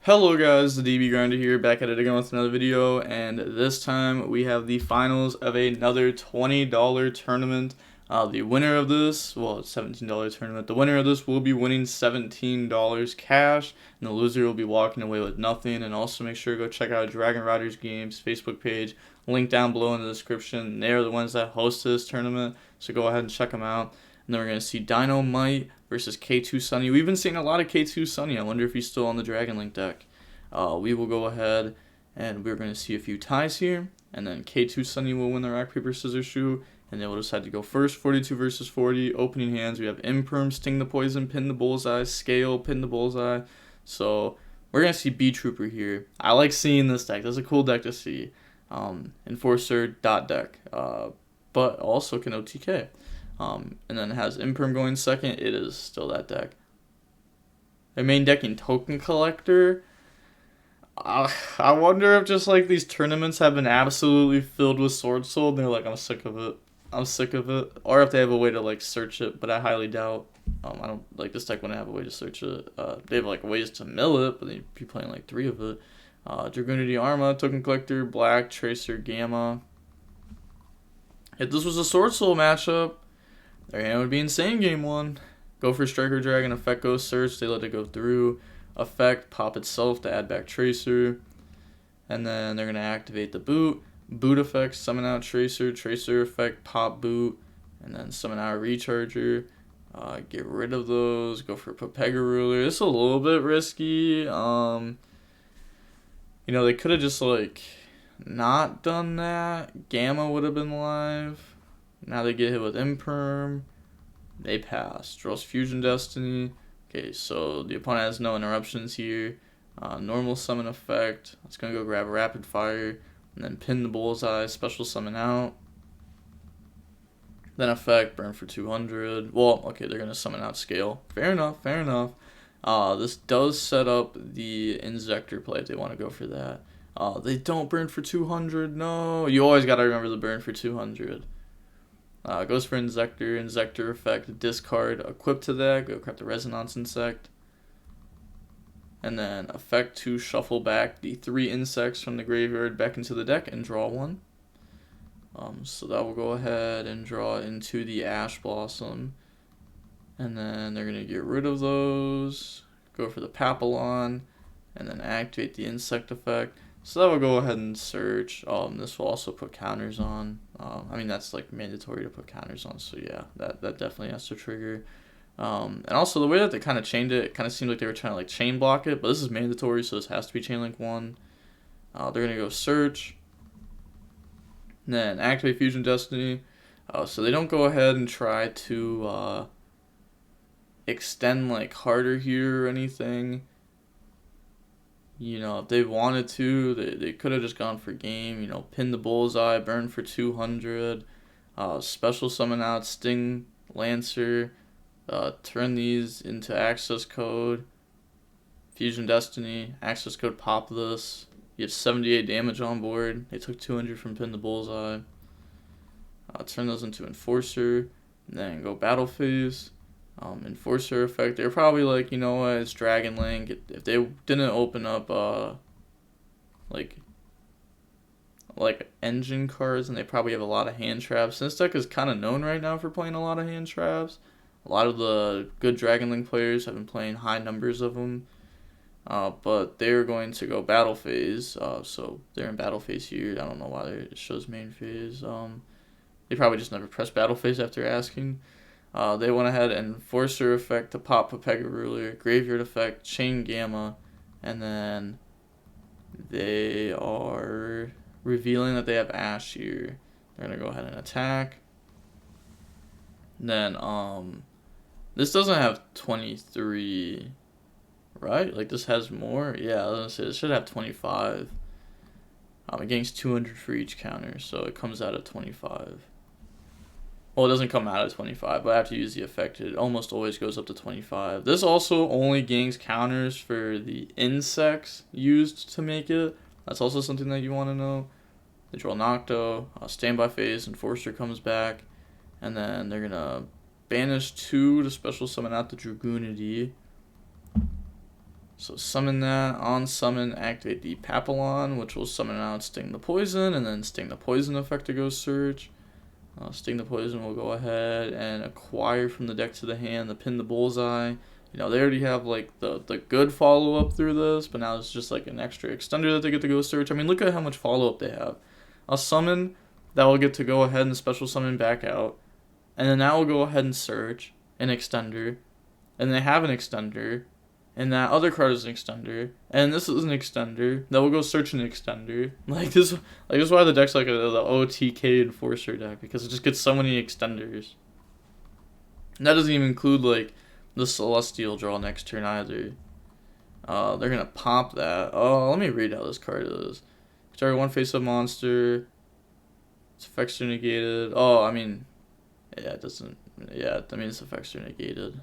Hello guys, the DB Grinder here, back at it again with another video, and this time we have the finals of another $20 tournament. The winner of this, well, it's $17 tournament, the winner of this will be winning $17 cash, and the loser will be walking away with nothing. And also make sure to go check out Dragon Riders Games Facebook page, link down below in the description. They're the ones that host this tournament, so go ahead and check them out. And then we're going to see Dynamite versus K2 Sunny. We've been seeing a lot of K2 Sunny. I wonder if he's still on the Dragon Link deck. We will go ahead and we're going to see a few ties here. And then K2 Sunny will win the rock, paper, scissors, shoe. And they will decide to go first. 42 versus 40. Opening hands, we have Imperm, Sting the Poison, Pin the Bullseye, Scale, Pin the Bullseye. So we're going to see BeeTrooper here. I like seeing this deck. That's a cool deck to see. Enforcer, dot deck. But also can OTK. And then it has Imperm going second. It is still that deck. Their main decking Token Collector. I wonder if just like these tournaments have been absolutely filled with Sword Soul and they're like, I'm sick of it. I'm sick of it. Or if they have a way to like search it, but I highly doubt. I don't like this deck wouldn't have a way to search it. They have like ways to mill it, but they'd be playing like 3 of it. Dragoonity Arma, Token Collector, Black, Tracer, Gamma. If this was a Sword Soul matchup, their hand would be insane game 1. Go for Striker Dragon, effect goes search, they let it go through. Effect, pop itself to add back Tracer. And then they're going to activate the boot. Boot effect, summon out Tracer. Tracer effect, pop boot. And then summon out Recharger. Get rid of those. Go for Pepega Ruler. It's a little bit risky. You know, they could have just like not done that. Gamma would have been live. Now they get hit with Imperm. They pass. Draws Fusion Destiny. Okay, so the opponent has no interruptions here. Normal summon effect. It's going to go grab a rapid fire. And then pin the bullseye. Special summon out. Then effect. Burn for 200. Well, okay, they're going to summon out scale. Fair enough, fair enough. This does set up the Inzector play if they want to go for that. They don't burn for 200. No. You always got to remember the burn for 200. Goes for Inzector effect, discard, equip to that, go grab the Resonance Insect. And then effect to shuffle back the 3 insects from the graveyard back into the deck and draw 1. So that will go ahead and draw into the Ash Blossom. And then they're going to get rid of those, go for the Papillon, and then activate the Insect effect. So that will go ahead and search. This will also put counters on. I mean, that's like mandatory to put counters on. So yeah, that definitely has to trigger. And also the way that they kind of chained it, it kind of seemed like they were trying to like chain block it. But this is mandatory, so this has to be chain link 1. They're going to go search. And then activate Fusion Destiny. So they don't go ahead and try to extend like harder here or anything. You know, if they wanted to, they could have just gone for game. You know, pin the bullseye, burn for 200, special summon out Sting, Lancer, turn these into access code, Fusion Destiny, access code, pop this. You have 78 damage on board. They took 200 from pin the bullseye. Turn those into Enforcer, and then go battle phase. Enforcer effect, they're probably like, you know what, it's Dragon Link. If they didn't open up like engine cards, and they probably have a lot of hand traps. This deck is kind of known right now for playing a lot of hand traps. A lot of the good Dragon Link players have been playing high numbers of them. But they're going to go battle phase. So they're in battle phase here. I don't know why it shows main phase. They probably just never pressed battle phase after asking. They went ahead and Enforcer effect to pop Pepega Ruler, Graveyard effect, Chain Gamma, and then they are revealing that they have Ash here. They're going to go ahead and attack. Then, this doesn't have 23, right? Like, this has more? Yeah, I was going to say, it should have 25. It gains 200 for each counter, so it comes out at 25. Well, it doesn't come out at 25, but after you use the effect, it almost always goes up to 25. This also only gains counters for the insects used to make it. That's also something that you want to know. They draw Nocto, standby phase, Enforcer comes back, and then they're going to banish 2 to special summon out the Dragoonity. So summon that. On summon, activate the Papillon, which will summon out Sting the Poison, and then Sting the Poison effect to go search. Sting the Poison will go ahead and acquire from the deck to the hand the Pin the Bullseye. You know, they already have like the good follow-up through this, but now it's just like an extra extender that they get to go search. I mean, look at how much follow-up they have. A summon that will get to go ahead and special summon back out, and then that will go ahead and search an extender, and they have an extender, and that other card is an extender, and this is an extender that will go search an extender. Like this is why the deck's like the OTK Enforcer deck, because it just gets so many extenders. And that doesn't even include like the Celestial draw next turn either. They're gonna pop that. Oh, let me read how this card is. Target one face-up monster. Its effects are negated. Oh, I mean, yeah, it doesn't. Yeah, I mean its effects are negated.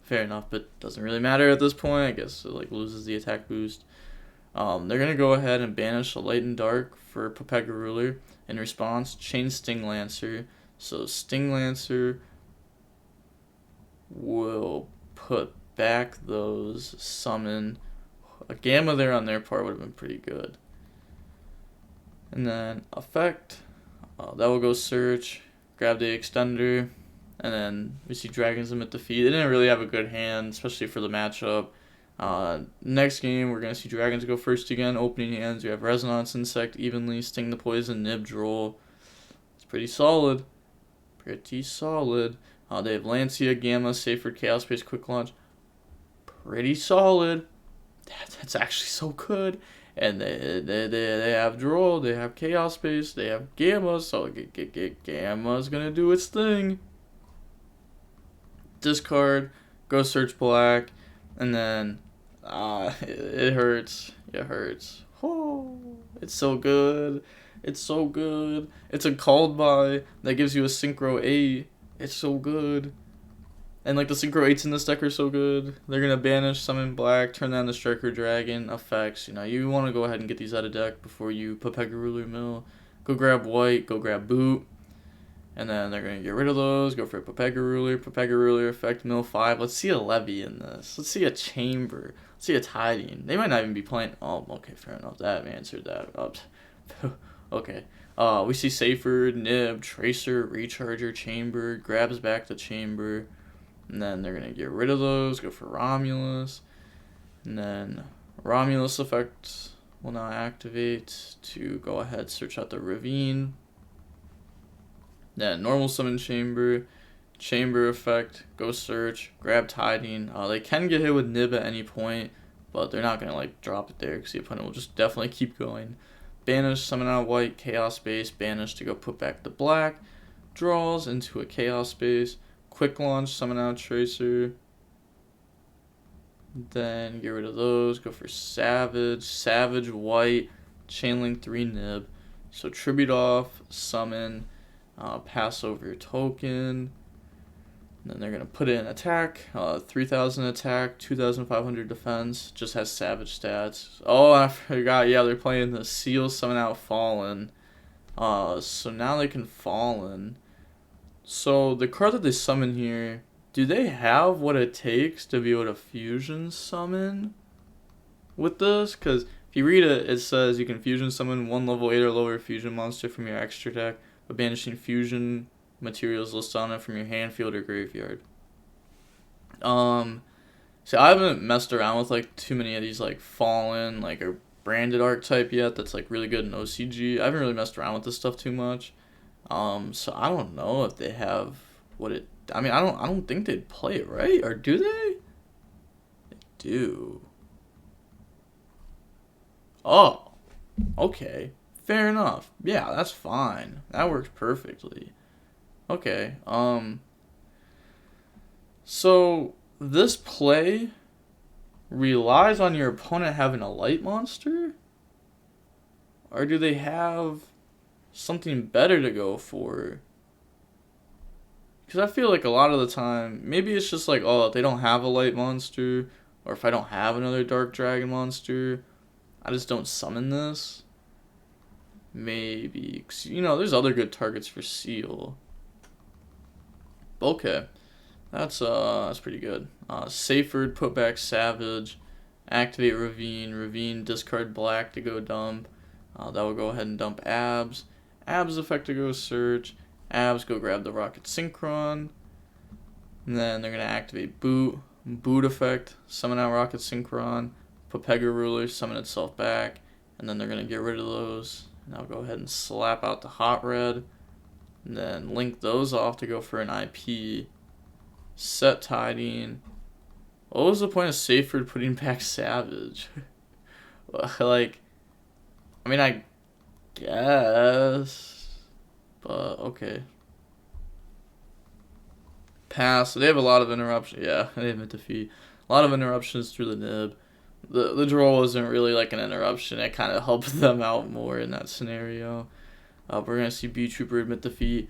Fair enough, but doesn't really matter at this point. I guess it like loses the attack boost. They're gonna go ahead and banish a Light and Dark for Popega Ruler. In response, chain Sting Lancer. So Sting Lancer will put back those, summon. A Gamma there on their part would have been pretty good. And then effect, that will go search, grab the extender, and then we see Dragons Limit Defeat. They didn't really have a good hand, especially for the matchup. Next game, we're going to see Dragons go first again. Opening hands, we have Resonance Insect, Evenly, Sting the Poison, Nib, Droll. It's pretty solid. Pretty solid. They have Lancia, Gamma, Safeguard, Chaos Space, Quick Launch. Pretty solid. That's actually so good. And they have Droll, they have Chaos Space, they have Gamma, so Gamma's going to do its thing. Discard, go search black, and then it hurts. It hurts. Oh, it's so good. It's so good. It's a called by that gives you a Synchro 8. It's so good. And like the Synchro 8s in this deck are so good. They're gonna banish, summon black, turn down the Striker Dragon effects. You know, you want to go ahead and get these out of deck before you Popega Ruler mill. Go grab white, go grab boot. And then they're going to get rid of those, go for a Popega Ruler effect, mill 5. Let's see a Levy in this. Let's see a Chamber. Let's see a Tiding. They might not even be playing. Oh, okay, fair enough. That answered that up. Okay. We see Safer, Nib, Tracer, Recharger, Chamber, grabs back the Chamber. And then they're going to get rid of those, go for Romulus. And then Romulus effect will now activate to go ahead, search out the Ravine. Then normal summon Chamber effect, go search, grab Tiding. They can get hit with Nib at any point, but they're not going to like drop it there because the opponent will just definitely keep going. Banish, summon out white, Chaos Space, banish to go put back the black. Draws into a Chaos Space. Quick launch, summon out Tracer. Then get rid of those, go for Savage white, Chainlink 3 Nib. So tribute off, summon. Pass over your token. And then they're going to put in attack. 3,000 attack, 2,500 defense. Just has Savage stats. Oh, I forgot. Yeah, they're playing the Seal, summon out Fallen. So now they can Fallen. So the card that they summon here, do they have what it takes to be able to fusion summon with this? Because if you read it, it says you can fusion summon 1 level 8 or lower fusion monster from your extra deck, but banishing fusion materials listed on it from your hand, field, or graveyard. So I haven't messed around with like too many of these like Fallen, like a branded archetype yet that's like really good in OCG. I haven't really messed around with this stuff too much. So I don't know if they have what it. I mean, I don't think they'd play it, right? Or do they? They do. Oh, okay. Fair enough. Yeah, that's fine. That works perfectly. Okay. So this play relies on your opponent having a light monster? Or do they have something better to go for? Because I feel like a lot of the time, maybe it's just like, oh, if they don't have a light monster, or if I don't have another dark dragon monster, I just don't summon this. Maybe, 'cause, you know, there's other good targets for Seal. Okay, that's pretty good. Safeguard, put back Savage, activate Ravine. Ravine, discard black to go dump. That will go ahead and dump Abs. Abs effect to go search. Abs go grab the Rocket Synchron. And then they're going to activate Boot. Boot effect, summon out Rocket Synchron. Put Pega Ruler, summon itself back. And then they're going to get rid of those. And I'll go ahead and slap out the Hot Red. And then link those off to go for an IP. Set Tiding. What was the point of Seyfried putting back Savage? Like, I mean, I guess. But, okay. Pass. So they have a lot of interruptions. Yeah, they have a defeat. A lot of interruptions through the nib. The draw wasn't really like an interruption. It kind of helped them out more in that scenario. We're going to see BeeTrooper admit defeat.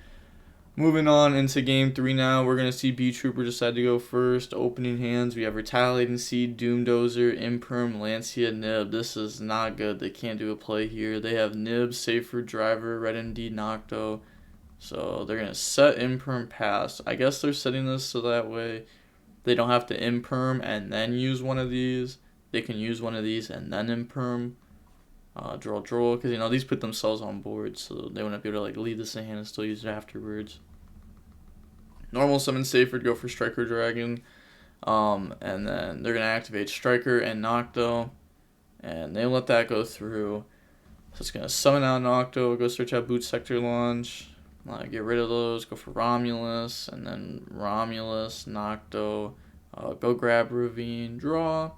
Moving on into game 3 now, we're going to see BeeTrooper decide to go first. Opening hands, we have Retaliating Seed, Doomdozer, Imperm, Lancia, Nib. This is not good. They can't do a play here. They have Nib, Safer, Driver, Red MD, Nocto. So they're going to set Imperm pass. I guess they're setting this so that way they don't have to Imperm and then use one of these. They can use one of these and then Imperm. Draw, because, you know, these put themselves on board, so they wouldn't be able to, like, leave this in hand and still use it afterwards. Normal summon Seyfried, go for Striker Dragon. And then they're going to activate Striker and Nocto. And they let that go through. So it's going to summon out Nocto, go search out Boot Sector Launch. Get rid of those, go for Romulus. And then Romulus, Nocto. Go grab Ravine, draw.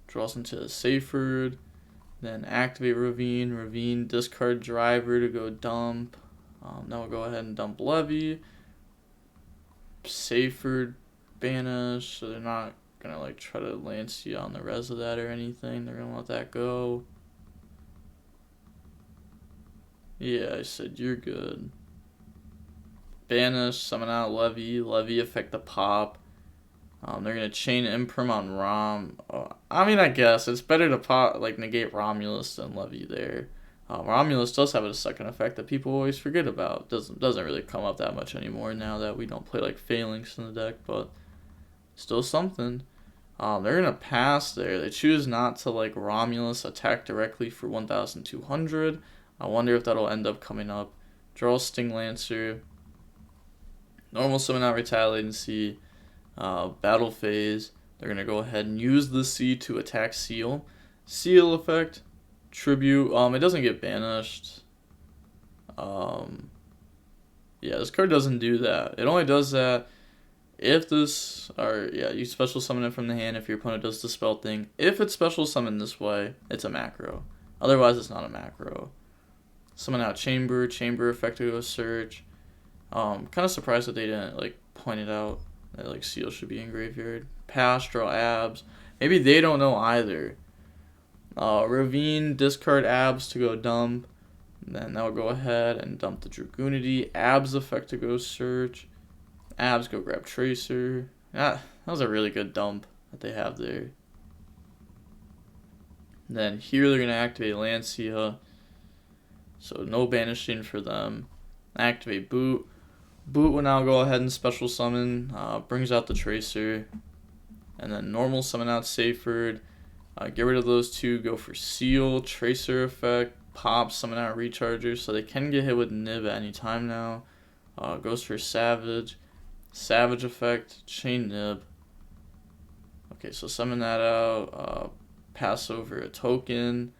Draws into the Seyfried. Then activate Ravine. Ravine, discard Driver to go dump. Now we'll go ahead and dump Levy. Seyfried, banish. So they're not going to like try to Lancia on the res of that or anything. They're going to let that go. Yeah, I said you're good. Banish, summon out Levy. Levy affect the pop. They're going to chain Imperm on Rom. I mean, I guess it's better to pop, like, negate Romulus than Levy there. Romulus does have a second effect that people always forget about. Doesn't really come up that much anymore now that we don't play, like, Phalanx in the deck, but still something. They're going to pass there. They choose not to, like, Romulus attack directly for 1,200. I wonder if that'll end up coming up. Draw Sting Lancer. Normal summon out Retaliating Seed. Battle phase, they're going to go ahead and use the C to attack Seal. Seal effect, Tribute, it doesn't get banished. Yeah, this card doesn't do that. It only does that if this, or yeah, you special summon it from the hand if your opponent does the spell thing. If it's special summoned this way, it's a macro. Otherwise, it's not a macro. Summon out Chamber effect to go search. Kind of surprised that they didn't, like, point it out. That, like, Seal should be in graveyard. Pass, draw Abs. Maybe they don't know either. Ravine, discard Abs to go dump. And then that will go ahead and dump the Dragoonity. Abs effect to go search. Abs go grab Tracer. That was a really good dump that they have there. And then here they're going to activate Lancia. So no banishing for them. Activate Boot. Boot will now go ahead and special summon, brings out the Tracer, and then normal summon out Seyfried, get rid of those two, go for Seal, Tracer effect, pop, summon out Recharger, so they can get hit with Nib at any time now. Goes for Savage, Savage effect, chain Nib. Okay, so summon that out, pass over a token,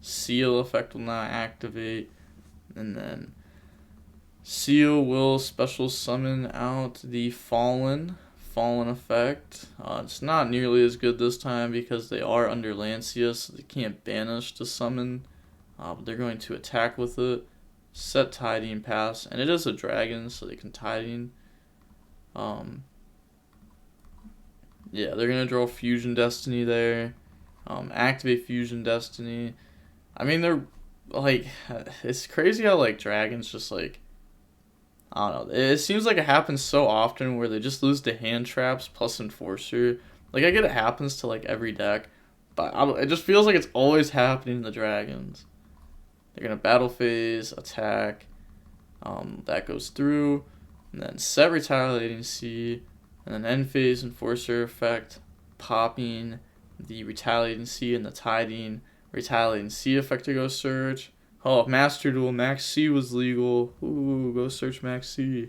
Seal effect will now activate, and then Seal will special summon out the Fallen effect. It's not nearly as good this time because they are under Lancia, so they can't banish to summon. But they're going to attack with it. Set Tiding, pass, and it is a dragon, so they can Tiding. Yeah, they're gonna draw Fusion Destiny there. Activate Fusion Destiny. I mean, they're like, it's crazy how like dragons just like, I don't know. It seems like it happens so often where they just lose to hand traps plus Enforcer. Like, I get it happens to, like, every deck, but it just feels like it's always happening to the Dragons. They're going to battle phase, attack. That goes through. And then set Retaliating Seed. And then end phase Enforcer effect. Popping. the Retaliating C and the Tiding Retaliating C effect to go search. Oh, Master Duel, Max C was legal. Ooh, go search Max C.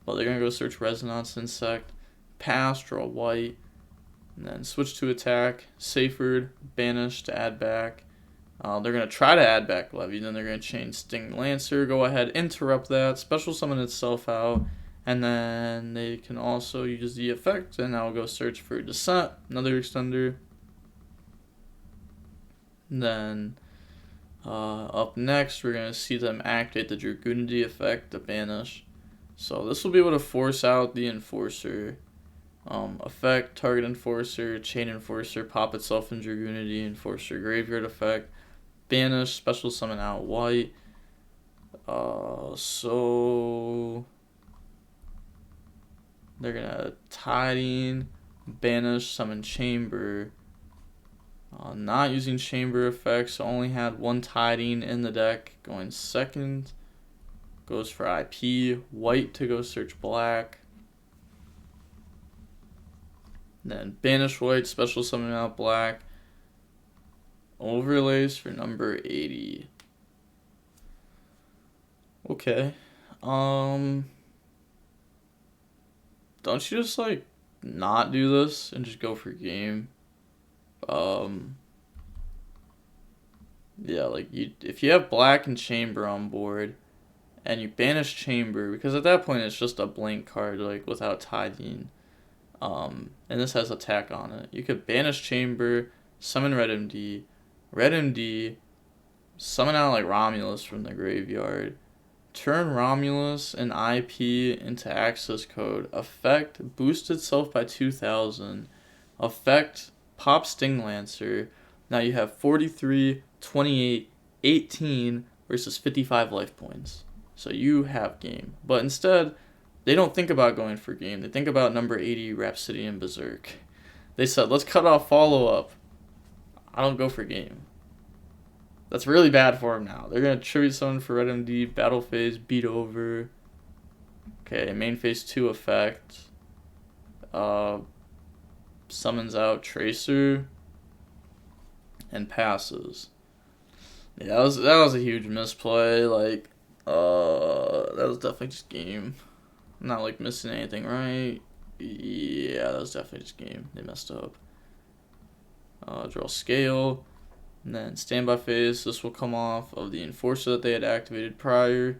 Well, they're going to go search Resonance Insect. Pass, draw white. And then switch to attack. Safered, banish to add back. They're going to try to add back Levy. Then they're going to chain Sting Lancer. Go ahead, interrupt that. Special summon itself out. And then they can also use the effect. And now we'll go search for Descent. Another extender. And then up next, we're going to see them activate the Dragoonity effect to banish. So this will be able to force out the Enforcer. Effect, target Enforcer, chain Enforcer, pop itself in Dragoonity, Enforcer graveyard effect, banish, special summon out white. So they're going to Tiding, banish, summon Chamber. Not using Chamber effects, so only had one Tiding in the deck. Going second, goes for IP, white to go search black. Then banish white, special summon out black. Overlays for number 80. Okay. Don't you just like not do this and just go for game? Yeah, like if you have black and Chamber on board and you banish Chamber, because at that point it's just a blank card, like without Tiding, and this has attack on it, you could banish Chamber, summon Red MD, summon out like Romulus from the graveyard, turn Romulus and IP into access code, effect boost itself by 2000, effect pop Sting Lancer. Now you have 43, 28, 18 versus 55 life points. So you have game. But instead, they don't think about going for game. They think about number 80, Rhapsody and Berserk. They said, let's cut off follow-up. I don't go for game. That's really bad for him now. They're going to tribute summon for Red MD, battle phase, beat over. Okay, main phase 2 effect. Summons out Tracer and passes. Yeah, that was a huge misplay. Like, that was definitely just game. I'm not like missing anything, right? Yeah, that was definitely just game. They messed up. Draw scale, and then standby phase. This will come off of the Enforcer that they had activated prior.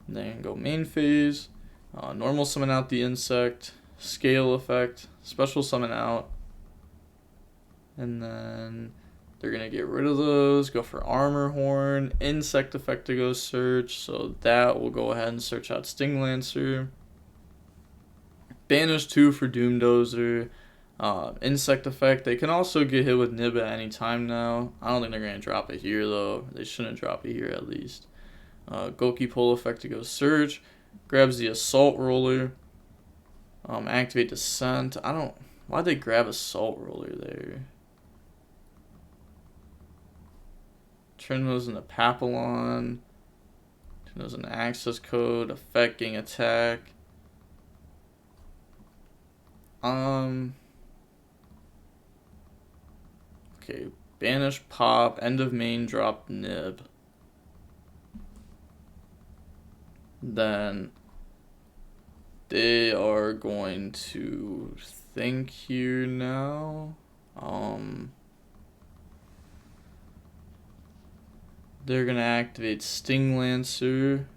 And then go main phase. Normal summon out the insect. Scale effect. Special summon out. And then they're going to get rid of those. Go for Armor Horn. Insect effect to go search. So that will go ahead and search out Sting Lancer. Banish 2 for Doom Dozer. Insect effect. They can also get hit with Nib at any time now. I don't think they're going to drop it here though. They shouldn't drop it here at least. Goki Pull effect to go search. Grabs the Assault Roller. Activate Descent. Why'd they grab Assault Roller there? Turn those into Papillon. Turn those into access code. Affecting attack. Okay, banish pop, end of main, drop Nib. Then they are going to think here now. They're gonna activate Sting Lancer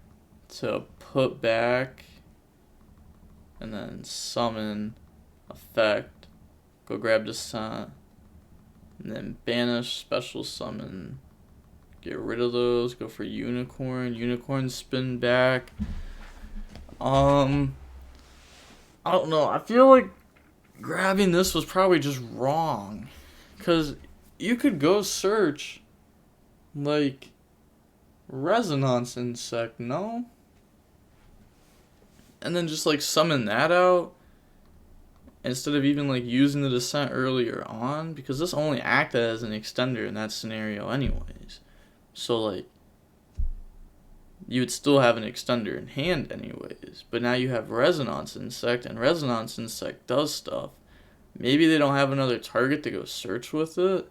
to put back, and then summon effect. Go grab Descent. And then banish, special summon. Get rid of those. Go for Unicorn. Unicorn spin back. I don't know. I feel like grabbing this was probably just wrong. Because you could go search like Resonance Insect, no? And then just like summon that out. Instead of even like using the Descent earlier on, because this only acted as an extender in that scenario anyways. So like you would still have an extender in hand anyways. But now you have Resonance Insect, and Resonance Insect does stuff. Maybe they don't have another target to go search with it.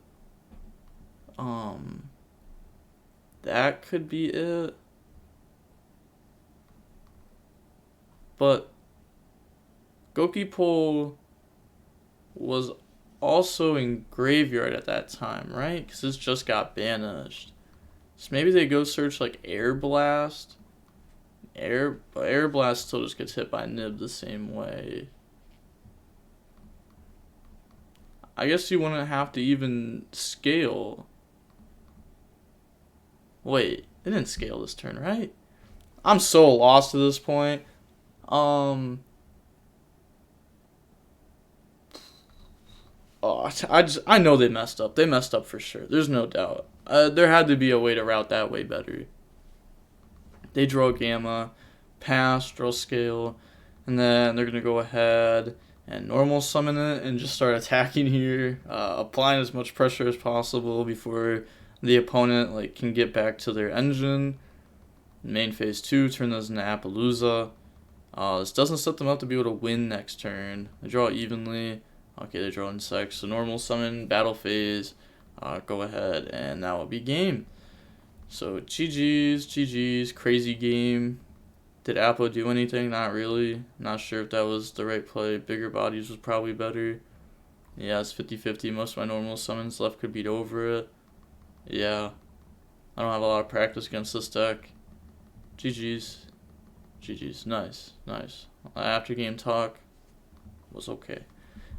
That could be it. But Gokipol was also in graveyard at that time, right? Because this just got banished. So maybe they go search like Air Blast. Air Blast still just gets hit by Nib the same way. I guess you wouldn't have to even scale. Wait, they didn't scale this turn, right? I'm so lost at this point. I know they messed up. They messed up for sure. There's no doubt. There had to be a way to route that way better. They draw Gamma, pass, draw Scale, and then they're going to go ahead and normal summon it and just start attacking here, applying as much pressure as possible before the opponent can get back to their engine. Main phase 2, turn those into Appaloosa. This doesn't set them up to be able to win next turn. They draw evenly. Okay, they draw insects. So normal summon, battle phase, go ahead, and that will be game. So GG's, crazy game. Did Appa do anything? Not really. Not sure if that was the right play. Bigger bodies was probably better. Yeah, it's 50-50. Most of my normal summons left could beat over it. Yeah. I don't have a lot of practice against this deck. GG's. Nice. After game talk was okay.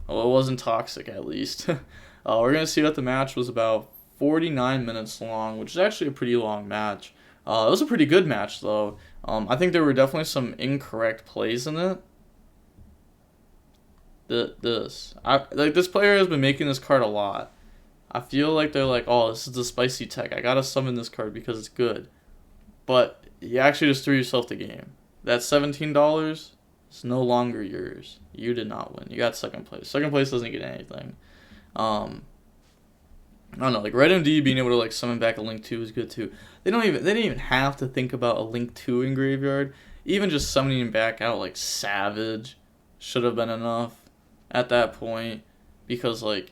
Well, it wasn't toxic at least. We're going to see that the match was about 49 minutes long, which is actually a pretty long match. It was a pretty good match, though. I think there were definitely some incorrect plays in it. This player has been making this card a lot. I feel like they're like, oh, this is the spicy tech. I gotta summon this card because it's good. But you actually just threw yourself the game. That $17 is no longer yours. You did not win. You got second place. Second place doesn't get anything. I don't know, Red MD being able to summon back a Link 2 is good too. They didn't even have to think about a Link 2 in graveyard. Even just summoning back out Savage should have been enough at that point, because it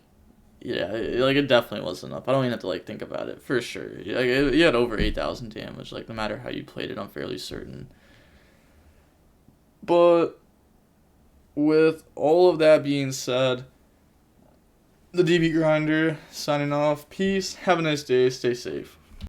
definitely was enough. I don't even have to think about it for sure. You had over 8,000 damage. No matter how you played it, I'm fairly certain. But with all of that being said, the DB Grinder signing off. Peace. Have a nice day. Stay safe.